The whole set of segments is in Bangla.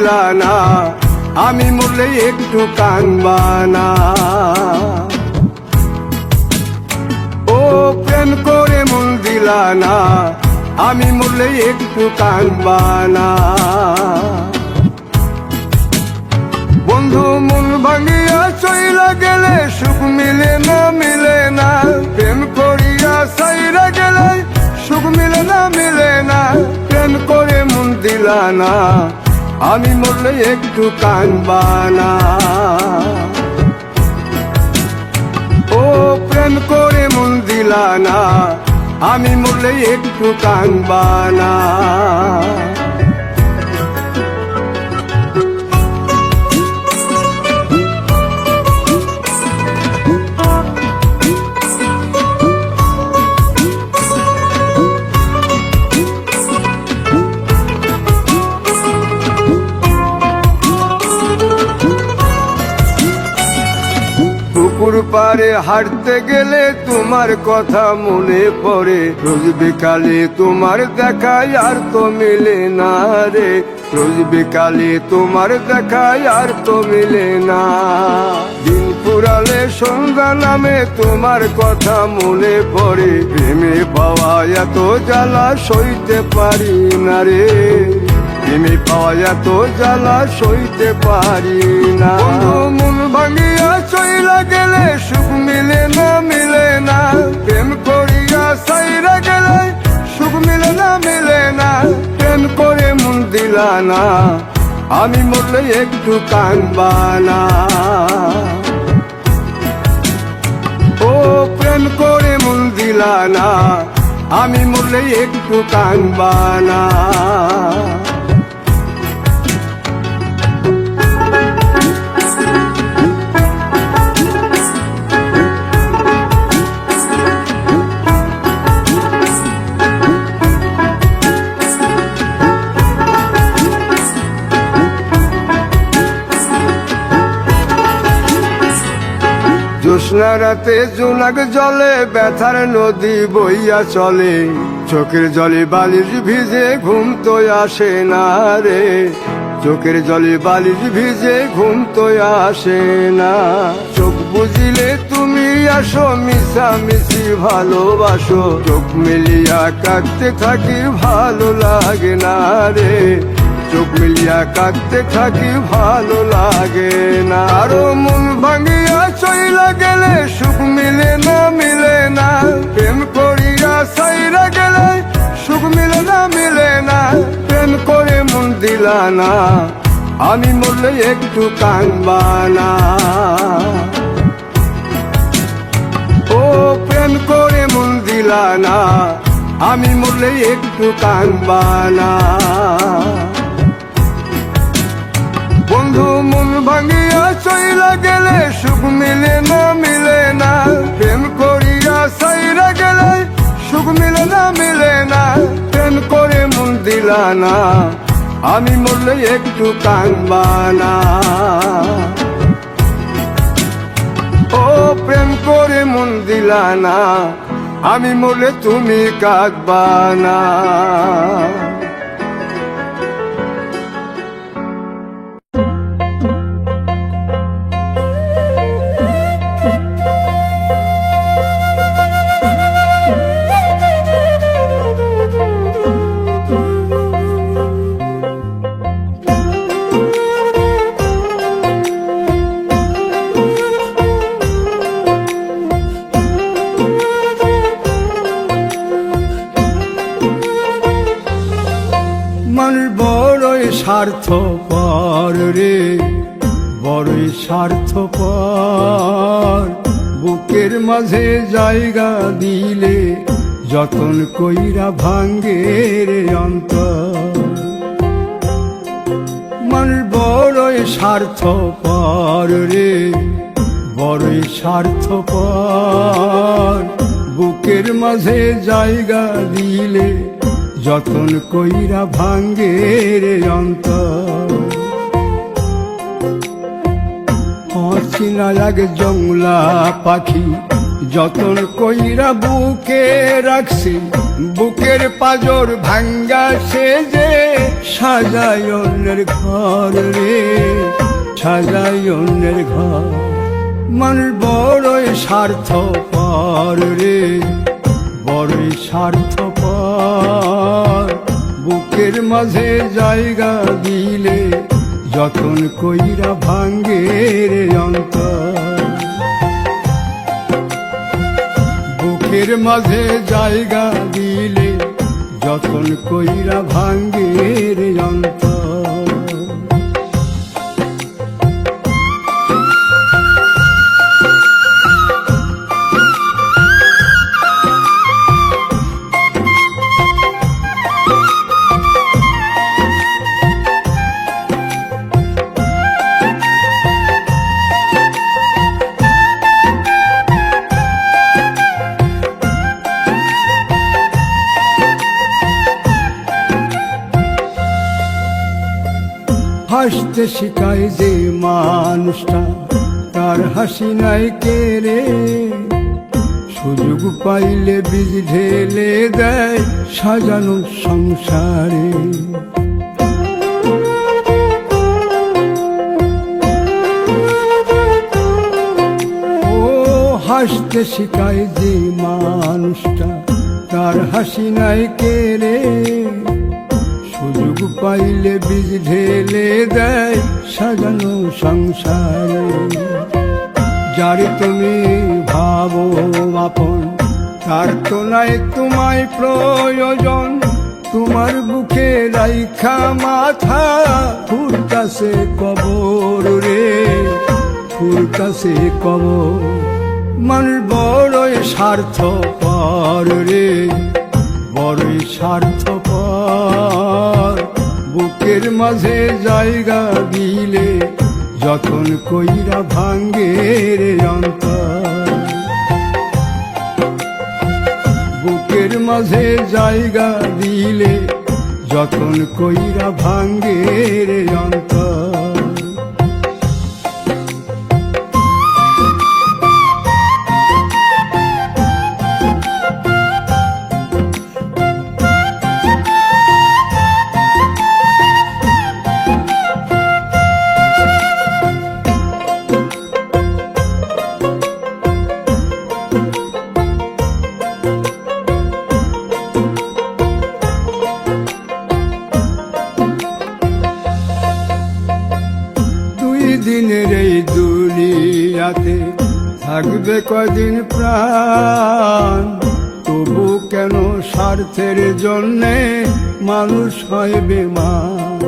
দিলা না, আমি মরলে একটু কানবা না। ও প্রেম করে মন দিলা না, আমি মরলে একটু কানবা না। বন্ধু মন ভাঙিয়া চইলা গেলে সুখ মিলে না, মিলে না। প্রেম করিয়া সাইরা গেলে সুখ মিলে না, মিলে না। প্রেম করে মন দিলা না, আমি মরলে একটু কানবা না। ও প্রেম করে মন দিলা না, আমি মরলে একটু কানবা না। পুকুর পাড়ে হাঁটতে গেলে তোমার কথা মনে পড়ে, রোজ বিকালে তোমার দেখায় আর তো মিলে না রে। রোজ বিকালে তোমার দেখায় আর তো মিলে না। দিন ফুরালে সন্ধ্যা নামে তোমার কথা মনে পড়ে, প্রেমে পাওয়া এত জ্বালা সইতে পারি না রে। প্রেমে পাওয়া এত জ্বালা সইতে পারি না। মন ভাঙিয়া চইলা গেলে সুখ মিলে না, মিলে না। প্রেম করিয়া সাইরা গেলে সুখ মিলে না, মিলে না। প্রেম করে মন দিলা না, আমি মরলে একটু কানবা না। ও প্রেম করে মন দিলা না, আমি মরলে একটু কানবা না। জ্যোৎস্না রাতে জোনাক জলে ব্যথার নদী বইয়া চলে, চোখের জলে বালিশ ভিজে ঘুম তো আসে না রে। চোখের জলে বালিশ ভিজে ঘুম তো আসে না। চোখ বুঝিলে তুমি আসো, মিশামিশি ভালোবাসো। চোখ মিলিয়া কাঁদতে থাকি ভালো লাগে না রে। চোখ মিলিয়া কাঁদতে থাকি ভালো লাগে না। আরো মন ভাঙিয়া চইলা গেলে সুখ মিলে না, মিলে না। প্রেম করিয়া সাইরা গেলে সুখ মিলে না, মিলে না। প্রেম করে মন দিলা না, আমি মরলে একটু কানবা না। ও প্রেম করে মন দিলা না, আমি মরলে একটু কানবা না। বন্ধু মন ভাঙিয়া চইলা গেলে সুখ মিলে না, মিলে না। প্রেম করিয়া সাইরা গেলে সুখ মিলে না, মিলে না। প্রেম করে মন দিলা না, আমি মরলে একটু কানবা না। ও প্রেম করে মন দিলা না, আমি মরলে তুমি কাঁদবা না। স্বার্থপর রে, বড়ই স্বার্থপর। বুকের মাঝে জায়গা দিলে যতন কইরা ভাঙ্গে রে অন্তর। মানুষ বড়ই স্বার্থপর রে, বড়ই স্বার্থপর। বুকের মাঝে জায়গা দিলে যতন কইরা ভাঙ্গে রে অন্তর। অচিনা এক জংলা পাখি যতন কইরা বুকে রাখছি, বুকের পাজর ভাঙ্গা সে যে সাজায় অন্যের ঘর রে, সাজায় অন্যের ঘর। মানুষ বড়ই স্বার্থপর রে, বড়ই স্বার্থপর। বুকের মাঝে জায়গা দিলে যতন কইরা ভাঙ্গে রে অন্তর। বুকের মাঝে জায়গা দিলে যতন কইরা ভাঙ্গে রে অন্তর। হাসতে শিখায় যে মানুষটা তার হাসি নাই কেড়ে, সুযোগ পাইলে বীজ ঢেলে দেয় সাজানো সংসারে। ও হাসতে শিখায় যে মানুষটা তার হাসি নাই কেড়ে, সুযোগ পাইলে বীজ ঢেলে দেয় সাজানো সংসারে। যারে তুমি ভাবো আপন তার তো নাই তোমায় প্রয়োজন, তোমার বুকে রাইখা মাথা ফুরতাছে কবর রে, ফুরতাছে কবর। মানুষ বড়ই স্বার্থপর রে, বড়ই স্বার্থপর। বুকের মাঝে জায়গা দিলে যতন কইরা ভাঙ্গে রে অন্তর। বুকের মাঝে জায়গা দিলে যতন কইরা ভাঙ্গে রে অন্তর। দিনের এই দুনিয়াতে থাকবে কদিন প্রাণ, তবু কেন স্বার্থের জন্যে মানুষ হয় বেমান।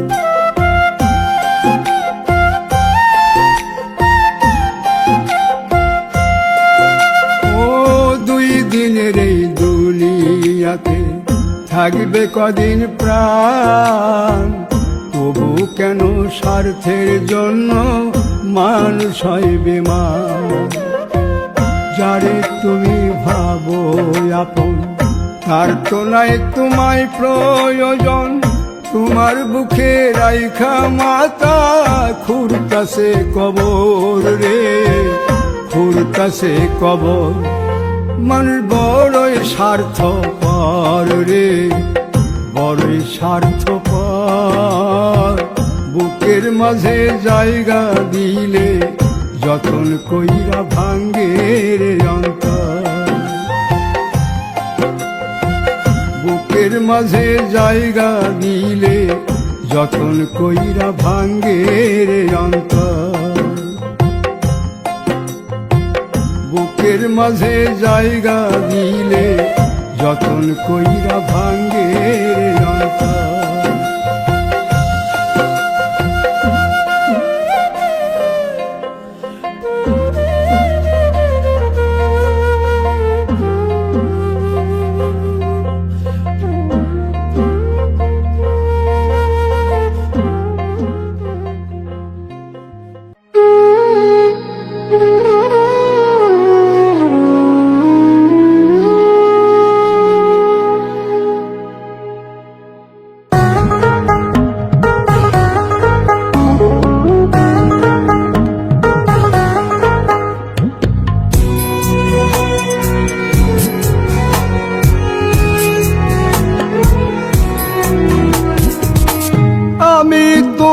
ও দুই দিনের এই দুনিয়াতে থাকবে কদিন প্রাণ, তবু কেন স্বার্থের জন্য মানুষ হয় বেমান। যারে তুমি ভাবো আপন তার তো নাই তোমায় প্রয়োজন, তোমার বুকে রাইখা মাথা খুরতাছে কবর রে, খুরতাছে কবর। মানুষ বড়ই স্বার্থপর রে, বড়ই স্বার্থপর। বুকের মাঝে জায়গা দিলে যতন কইরা ভাঙ্গে রে অন্তর। বুকের মাঝে জায়গা দিলে যতন কইরা ভাঙ্গে রে অন্তর। বুকের মাঝে জায়গা দিলে যতন কইরা ভাঙ্গে রে অন্তর।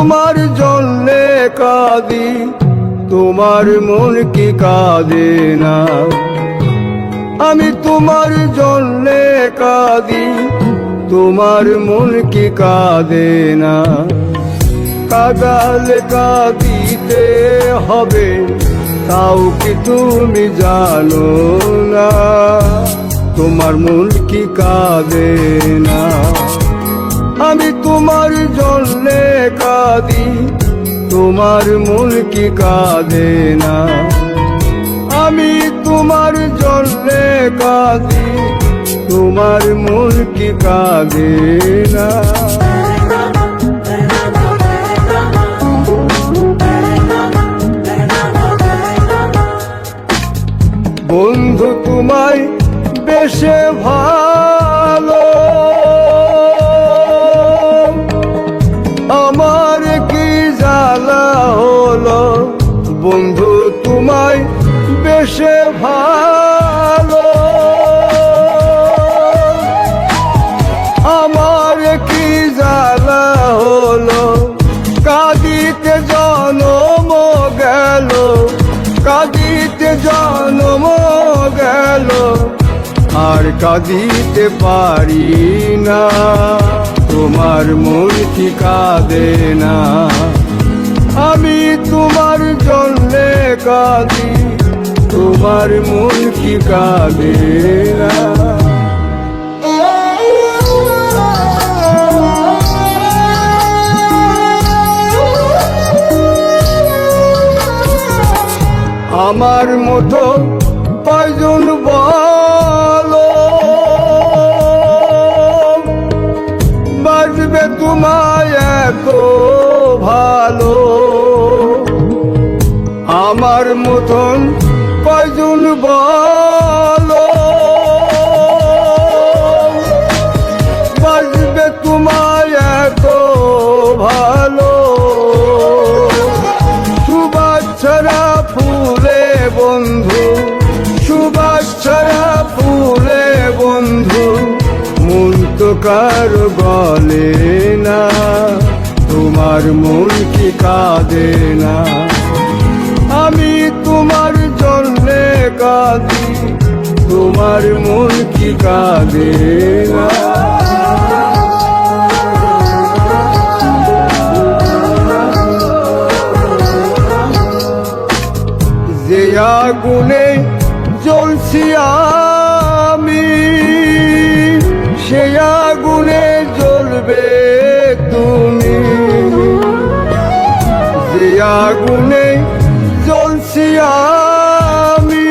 তোমার জন্যে কাঁদি, তোমার মন কি কাঁদে না? আমি তোমার জন্যে কাঁদি, তোমার মন কি কাঁদে না? কাঁদালে কাঁদিতে হবে, তাও কি তুমি জানো না? তোমার মন কি কাঁদে না? আমি তোমার জন্যে কাঁদি, তোমার মন কি কাঁদে না? আমি তোমার জন্যে কাঁদি, তোমার মন কি কাঁদে না? বন্ধু তোমায় বেশে ভালো, আমার কি জ্বালা হলো? বন্ধু তোমায় বেশে ভালো, আমার কি জ্বালা হলো? কাঁদিতে জনম গেল, কাঁদিতে জনম গেল, আর কাঁদিতে পারি না। তোমার মন কি কাঁদে না? আমি তোমার জন্যে কাঁদি, তোমার মন কি কাঁদে না? আমার মতো কয়জন বলো বাজবে তোমায় এত ভালো? আমার মতন কয়জন বলো বাজবে তোমায় এত ভালো? শুভেচ্ছারা ফুলে বন্ধু, শুভেচ্ছারা ফুলে বন্ধু, মন তো কারো গলে না। তোমার মন কি কাঁদে না? আমি তোমার জন্যে কাঁদি, তোমার মন কি কাঁদে না? যে আগুনে জ্বলছি আমি, সে আগুনে জ্বলবে তুমি। যে আগুনে জ্বলছি আমি,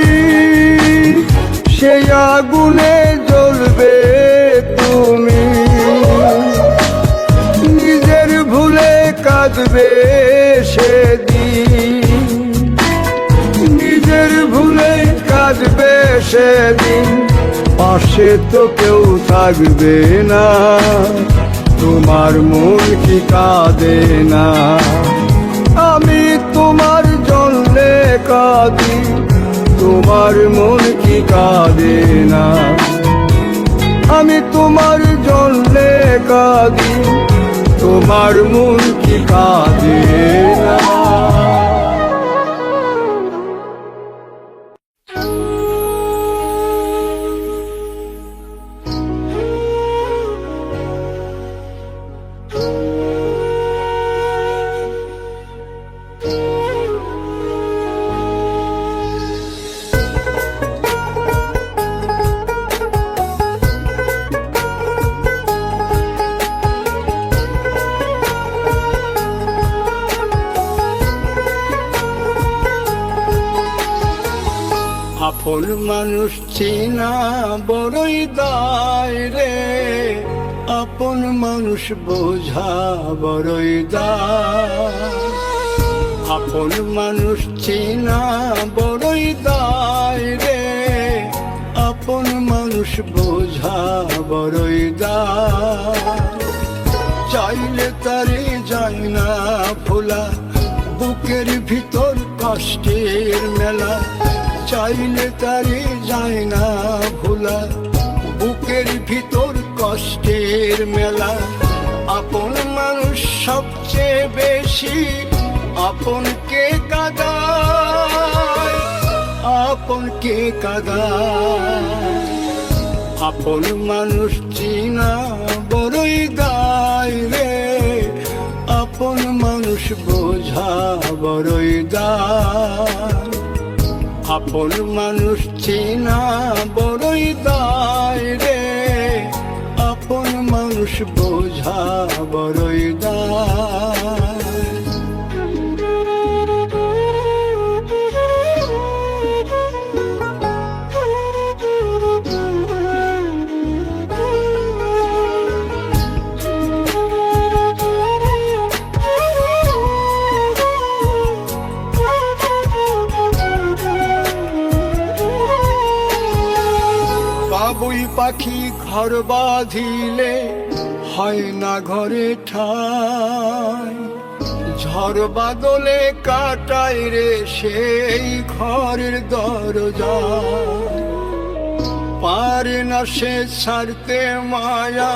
সে আগুনে জ্বলবে তুমি। নিজের ভুলে কাঁদবে সেদিন, নিজের ভুলে কাঁদবে সেদিন, পাশে তো কেউ থাকবে না। তোমার মন কি কাঁদে না? আমি তোমার জন্যে কাঁদি, তোমার মন কি কাঁদে না? আমি তোমার জন্যে কাঁদি, তোমার মন কি কাঁদে না? আপন মানুষ চেনা বড়ই দায় রে, আপন মানুষ বোঝা বড়ই দায়। আপন মানুষ চেনা বড়ই দায় রে, আপন মানুষ বোঝা বড়ই দায়। চাইলে তারে যায় না ভোলা, বুকের ভিতর কষ্টের মেলা। চাইলে তারে যায় না ভোলা, বুকের ভিতর কষ্টের মেলা। আপন মানুষ সবচেয়ে বেশ বেশি আপনকে কাঁদায়, আপনকে কাঁদায়। আপন মানুষ চিনা বড়ই দায় রে, আপন মানুষ বোঝা বড়ই দায়। আপন মানুষ চিনা বড়ই দায় রে, আপন মানুষ বোঝা বড়ই দায়। বাবুই পাখি ঘর বাঁধিলে হয় না ঘরে ঠাই, ঝড় বাদলে কাটায় রে সেই ঘরের দরজা। পারে না সে ছাড়তে মায়া,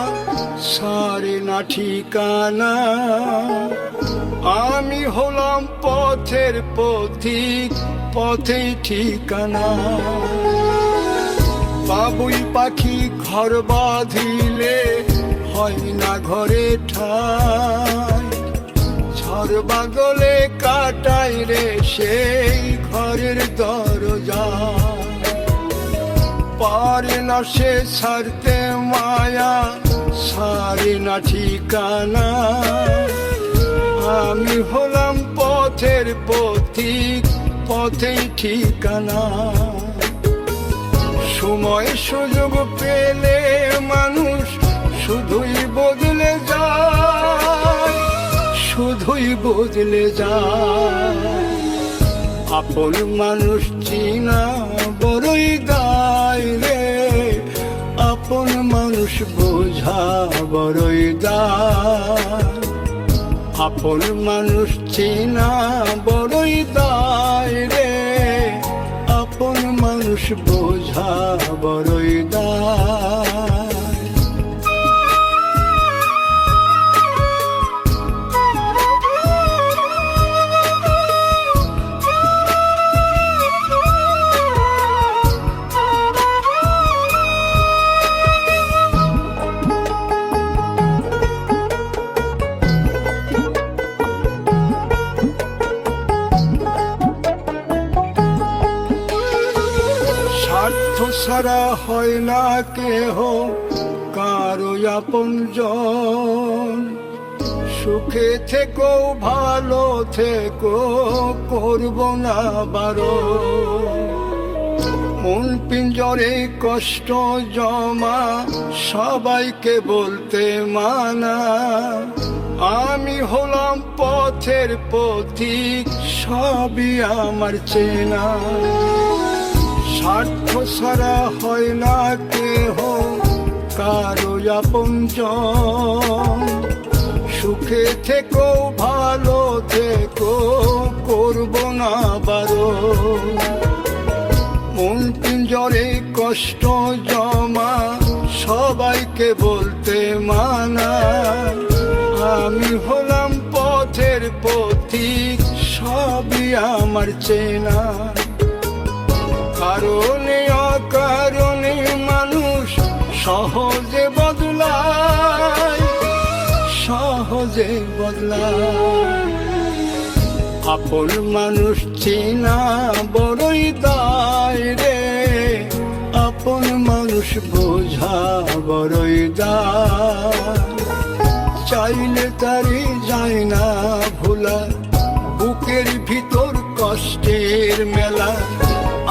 সারে না ঠিকানা। আমি হলাম পথের পথিক, পথেই ঠিকানা। বাবুই পাখি ঘর বাঁধিলে হয় না ঘরে ঠাই, ঝড় বাদলে কাটায় রে সেই ঘরের দরজা। পারে না সে ছাড়তে মায়া, সারে না ঠিকানা। আমি হলাম পথের পথিক, পথেই ঠিকানা। সময় সুযোগ পেলে মানুষ শুধুই বদলে যায়, শুধুই বদলে যায়। আপন মানুষ চিনা বড়ই দায় রে, আপন মানুষ বোঝা বড়ই দায়। আপন মানুষ চিনা বড়ই দায় রে, আপন মানুষ বোঝা বড়ই দায়। স্বার্থ ছাড়া হয় না কেহ কারো আপনজন। সুখে থেকো ভালো থেকো, করব না বারণ। মন পিঞ্জরে কষ্ট জমা, সবাইকে বলতে মানা। আমি হলাম পথের পথিক, সবই আমার চেনা। স্বার্থ ছাড়া হয় না কেহ কারো আপনজন। সুখে থেকো ভালো থেকো, করব না বারণ। মন পিঞ্জরে কষ্ট জমা, সবাইকে বলতে মানা। আমি হলাম পথের পথিক, সবই আমার চেনা। কারণে অকারণে মানুষ সহজে বদলায়, সহজে বদলায়। আপন মানুষ চিনা বড়ই দায় রে, আপন মানুষ বোঝা বড়ই দায়। চাইলে তারি যায় না ভোলা, বুকের ভিতর কষ্টের মেলা।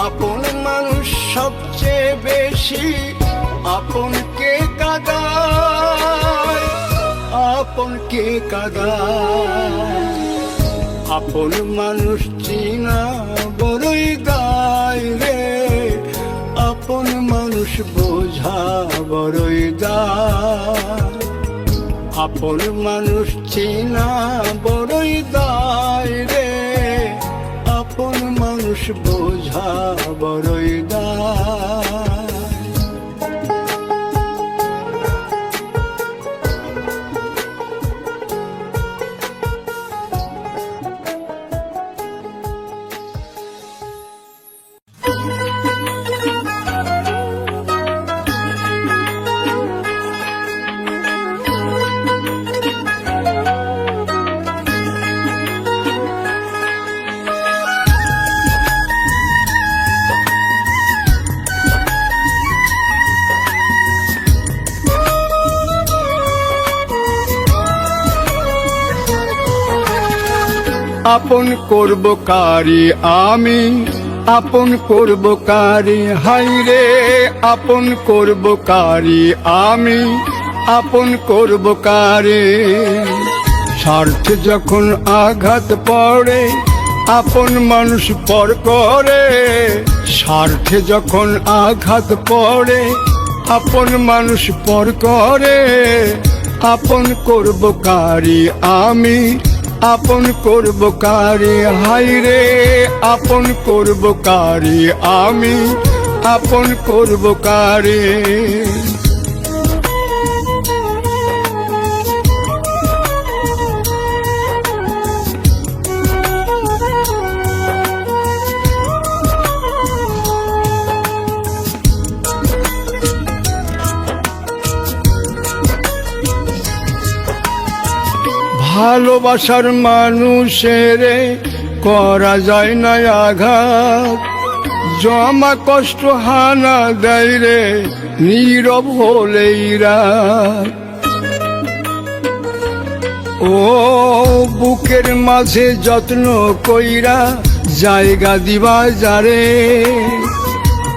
আপন মানুষ সবচেয়ে বেশি আপনকে কাঁদায়, আপনকে কাঁদায়। আপন মানুষ চিনা বড়ই দায় রে, আপন মানুষ বোঝা বড়ই দায়। আপন মানুষ চিনা বড়ই দায় রে, আপন মানুষ বোঝা বড়ই দায়। আপন করব কারে আমি, আপন করব কারে, হাইরে আপন করব কারে আমি, আপন করব কারে। স্বার্থে যখন আঘাত পড়ে আপন মানুষ পর করে, স্বার্থে যখন আঘাত পড়ে আপন মানুষ পর করে। আপন করব কারে আমি, আপন করব কারে, হাইরে আপন করব কারে আমি, আপন করব কারে। ভালোবাসার মানুষের করা যায় না আঘাত, জমা কষ্ট হানা দেয় রে নীরব হলেই রাত। ও বুকের মাঝে যত্ন কইরা জায়গা দিবা যারে,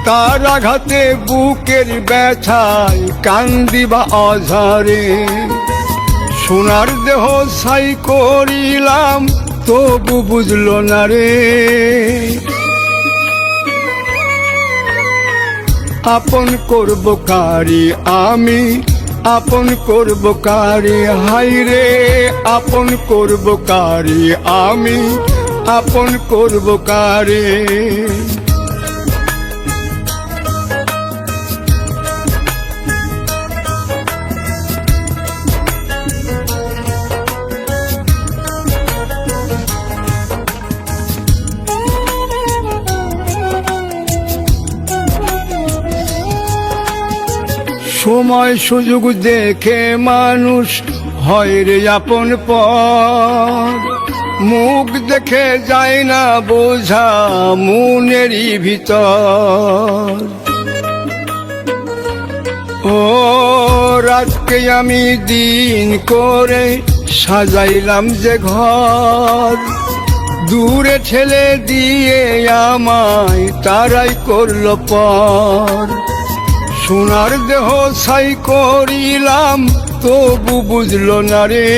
তার আঘাতে বুকের ব্যথায় কান্দিবা অঝরে। সোনার দেহ ছাই করিলাম তবু বুঝলো না রে, আপন করব কারে আমি, আপন করব কারে, হাইরে আপন করব কারে আমি, আপন করব কারে। সময় সুযোগ দেখে মানুষ হয় রে আপন পর, মুখ দেখে যায় না বোঝা মনেরই ভিতর। ও রাতকে আমি দিন করে সাজাইলাম যে ঘর, দূরে ঠেলে দিয়ে আমায় তারাই করলো পর। সোনার দেহ ছাই করিলাম তবু বুঝলো না রে,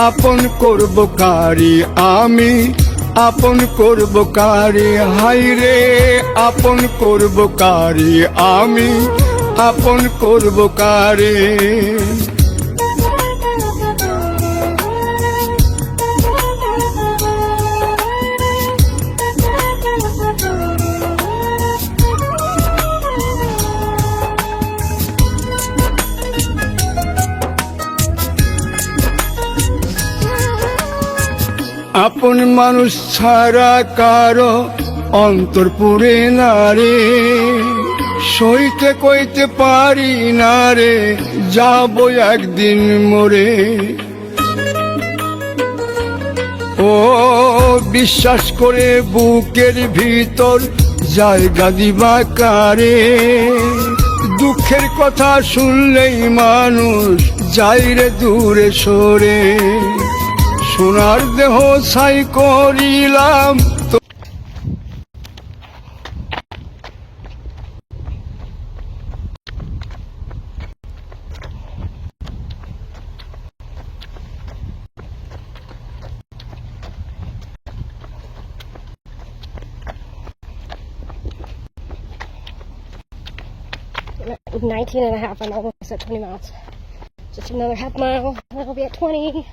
আপন করব কারে আমি, আপন করব কারে, হাইরে আপন করব কারে আমি, আপন করব কারে। আপন মানুষ ছাড়া কারো অন্তর পুরে না রে, সইতে কইতে পারি না রে যাব একদিন মরে। ও বিশ্বাস করে বুকের ভিতর জায়গা দিবা কারে, দুঃখের কথা শুনলেই মানুষ যায় রে দূরে সরে। সোনার দেহ ছাই করিলাম With 19 and a half, I'm almost at 20 miles. Just another half mile, and I'll be at 20.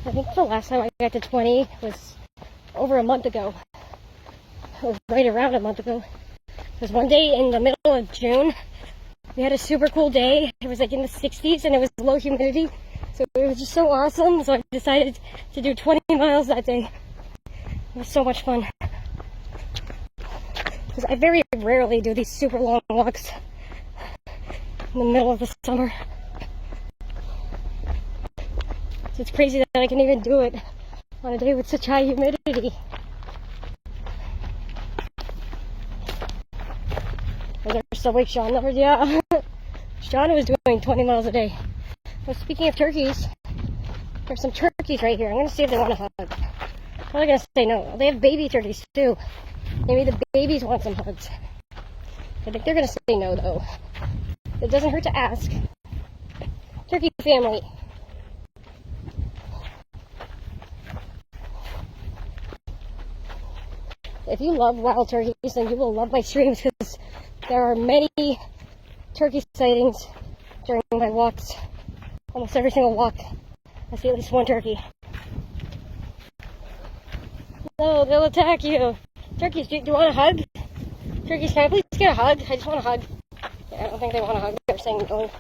I think the last time I got to 20 was over a month ago. Or right around a month ago. It was one day in the middle of June. We had a super cool day. It was like in the 60s and it was low humidity. So it was just so awesome. So I decided to do 20 miles that day. It was so much fun. Because I very rarely do these super long walks in the middle of the summer. So it's crazy that I can even do it on a day with such high humidity. Is there still Lake Sean numbers? Yeah. John was doing 20 miles a day. Well, speaking of turkeys, there's some turkeys right here. I'm going to see if they want a hug. Probably going to say no. They have baby turkeys too. Maybe the babies want some hugs. I think they're going to say no though. It doesn't hurt to ask. Turkey family. If you love wild turkeys, then you will love my streams because there are many turkey sightings during my walks. Almost every single walk, I see at least one turkey. No, they'll attack you. Turkeys, do you want a hug? Turkeys, can I please get a hug? I just want a hug. Yeah, I don't think they want a hug. They're saying no.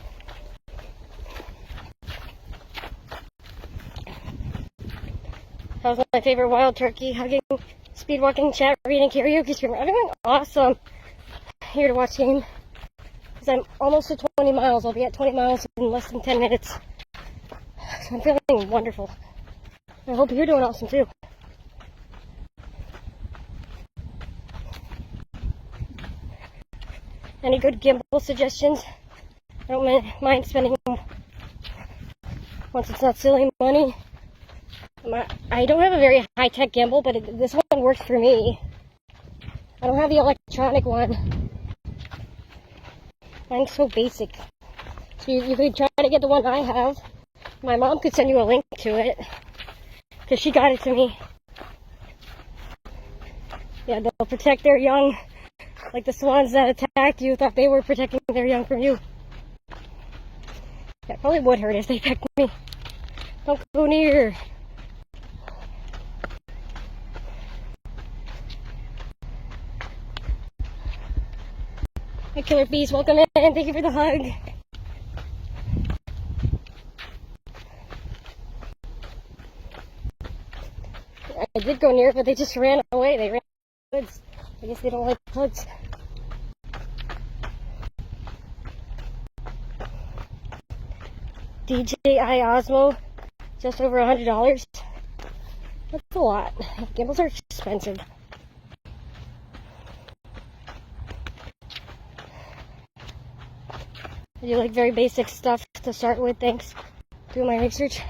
That was my favorite wild turkey. Hugging, speed walking, chat, reading, karaoke stream. I'm doing awesome here to watch game. Because I'm almost at 20 miles. I'll be at 20 miles in less than 10 minutes. So I'm feeling wonderful. I hope you're doing awesome too. Any good gimbal suggestions? I don't mind spending once it's not silly money. I don't have a very high-tech gimbal, but this one works for me. I don't have the electronic one. Mine's so basic. So you could try to get the one I have. My mom could send you a link to it, because she got it to me. Yeah, they'll protect their young, like the swans that attacked you thought they were protecting their young from you. Yeah, it probably would hurt if they pecked me. Don't go near. Hi, Killer Bees, welcome in. Thank you for the hug. I did go near, but they just ran away. They ran in the woods. I guess they don't like hugs. DJI Osmo, just over $100. That's a lot. Gimbals are expensive. I do like very basic stuff to start with, thanks. Do my research.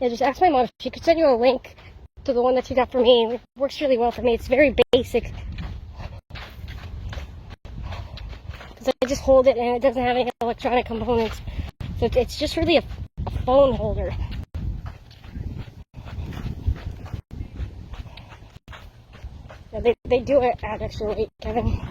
Yeah, just ask my mom. She could send you a link to the one that she got for me. It works really well for me. It's very basic. Because I just hold it and it doesn't have any electronic components. So it's just really a phone holder. Yeah, they do it at extra weight, Kevin.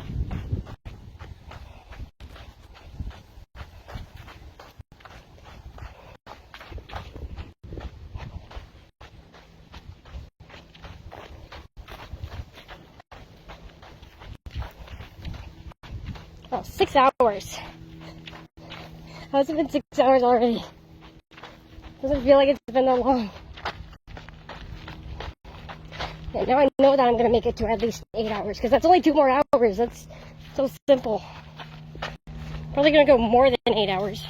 Oh, 6 hours. How's it been 6 hours already? Doesn't feel like it's been that long. Yeah, now I know that I'm going to make it to at least 8 hours, because that's only 2 more hours. That's so simple. Probably going to go more than 8 hours.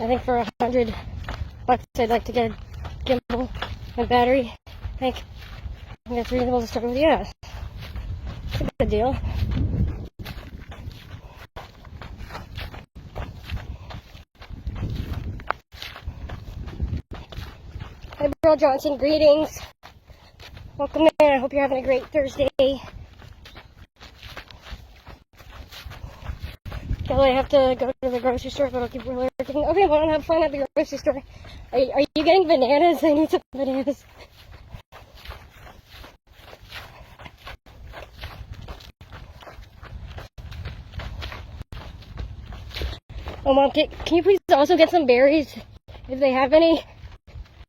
I think for $100, I'd like to get a gimbal and battery. I think that's reasonable to start with. Yeah, it's a good deal. Hi, Bro Johnson. Greetings. Welcome in. I hope you're having a great Thursday. Kelly, I have to go to the grocery store, but I'll keep lurking. Okay, well, have fun at the grocery store. Are you getting bananas? I need some bananas. Oh, Mom, can you please also get some berries, if they have any?